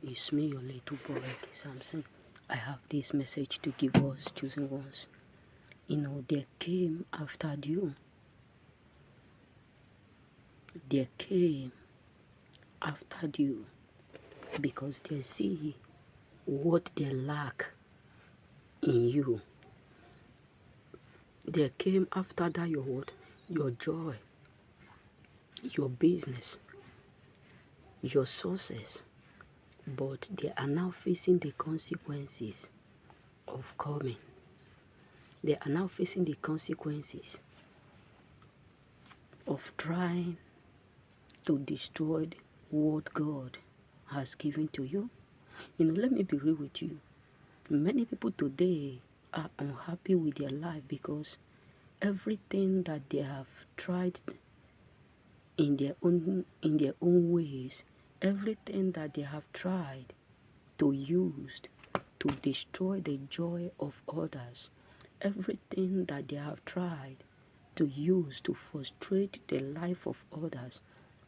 It's me, your little boy, Samson. I have this message to give us, chosen ones. There came after you. There came after you because they see what they lack in you. They came after that your what? Your joy, your business, your sources. But they are now facing the consequences of coming. They are now facing the consequences of trying to destroy what God has given to you. Let me be real with you. Many people today are unhappy with their life because everything that they have tried in their own ways, everything that they have tried to use to destroy the joy of others, everything that they have tried to use to frustrate the life of others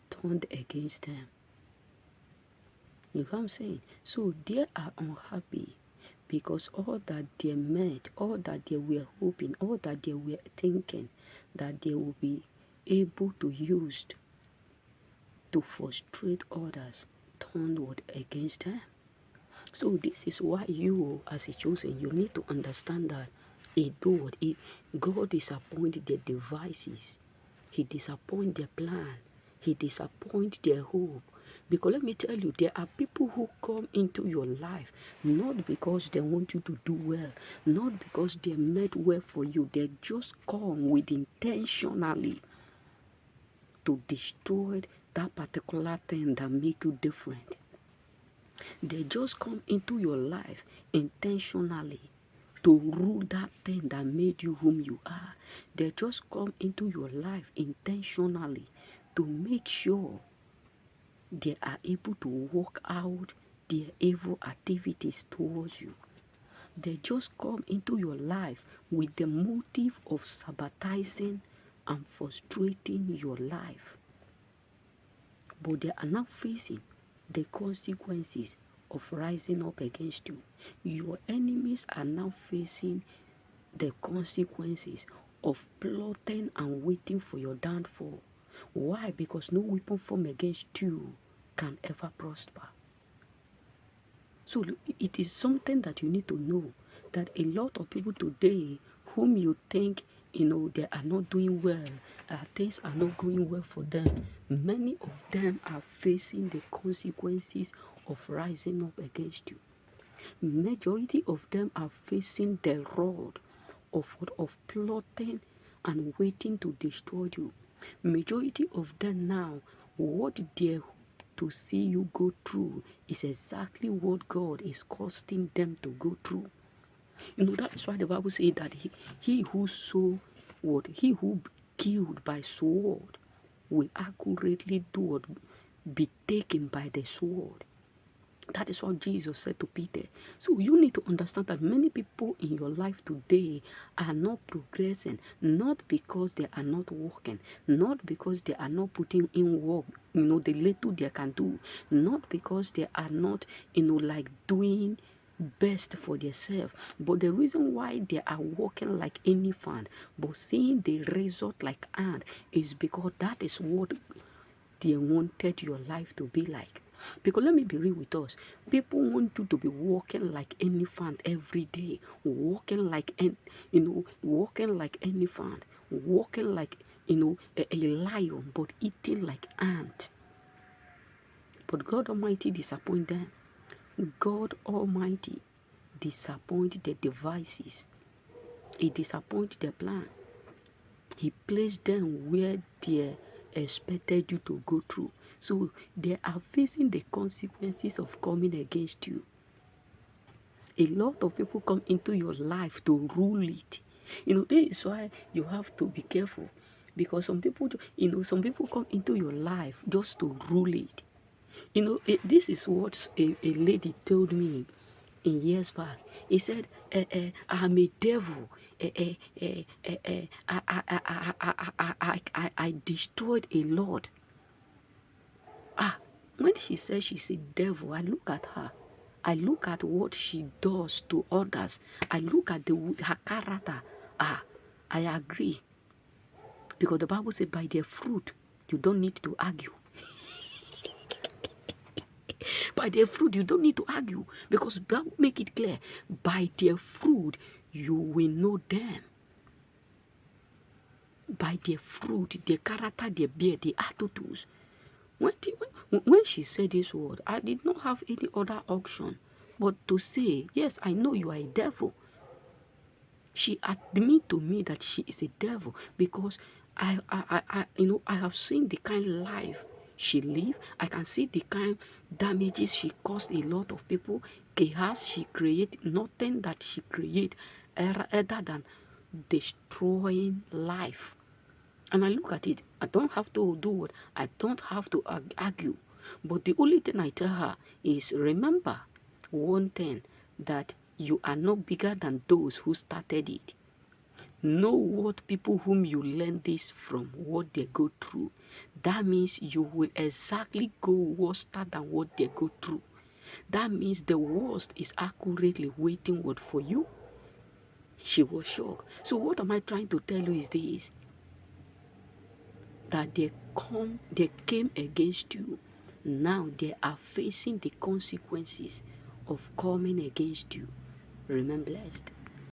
turned against them. You know what I'm saying? So they are unhappy because all that they met, all that they were hoping, all that they were thinking that they will be able to use to frustrate others turned against them. So this is why you, as a chosen, you need to understand that God disappoints the devices. He disappoints the plan. He disappoints their hope. Because let me tell you, there are people who come into your life not because they want you to do well, not because they meant well for you. They just come with intentionally to destroy that particular thing that make you different. They just come into your life intentionally to rule that thing that made you whom you are. They just come into your life intentionally to make sure they are able to work out their evil activities towards you. They just come into your life with the motive of sabotaging and frustrating your life. But they are now facing the consequences of rising up against you. Your enemies are now facing the consequences of plotting and waiting for your downfall. Why? Because no weapon formed against you can ever prosper. So it is something that you need to know, that a lot of people today whom you think they are not doing well, things are not going well for them, many of them are facing the consequences of rising up against you. Majority of them are facing the rod of plotting and waiting to destroy you. Majority of them now, what they hope to see you go through is exactly what God is costing them to go through. That is why the Bible says that he who sow what? He who killed by sword will accurately do what? Be taken by the sword. That is what Jesus said to Peter. So you need to understand that many people in your life today are not progressing, not because they are not working, not because they are not putting in work, the little they can do, not because they are not, like doing best for themselves. But the reason why they are working like elephant, but seeing the result like ant, is because that is what they wanted your life to be like. Because let me be real with us. People want you to be walking like elephant every day, walking like walking like elephant, walking like a lion, but eating like ant. But God Almighty disappoint them. God Almighty disappoint the devices. He disappoint the plan. He placed them where they expected you to go through. So they are facing the consequences of coming against you. A lot of people come into your life to rule it. This is why you have to be careful. Because some people, some people come into your life just to rule it. This is what a lady told me in years back. He said, I'm a devil. I destroyed a lot. When she says she's a devil, I look at her. I look at what she does to others. I look at her character. I agree. Because the Bible says by their fruit, you don't need to argue. By their fruit, you don't need to argue. Because Bible make it clear. By their fruit, you will know them. By their fruit, their character, their beard, their attitudes. When she said this word, I did not have any other option but to say, yes, I know you are a devil. She admitted to me that she is a devil because I have seen the kind of life she lived. I can see the kind of damages she caused a lot of people. Chaos she created, nothing that she created other than destroying life. And I look at it, I don't have to do what, I don't have to argue. But the only thing I tell her is remember one thing, that you are not bigger than those who started it. Know what people whom you learn this from, what they go through. That means you will exactly go worse than what they go through. That means the worst is accurately waiting what for you. She was shocked. So what am I trying to tell you is this, that they came against you. Now they are facing the consequences of coming against you. Remain blessed.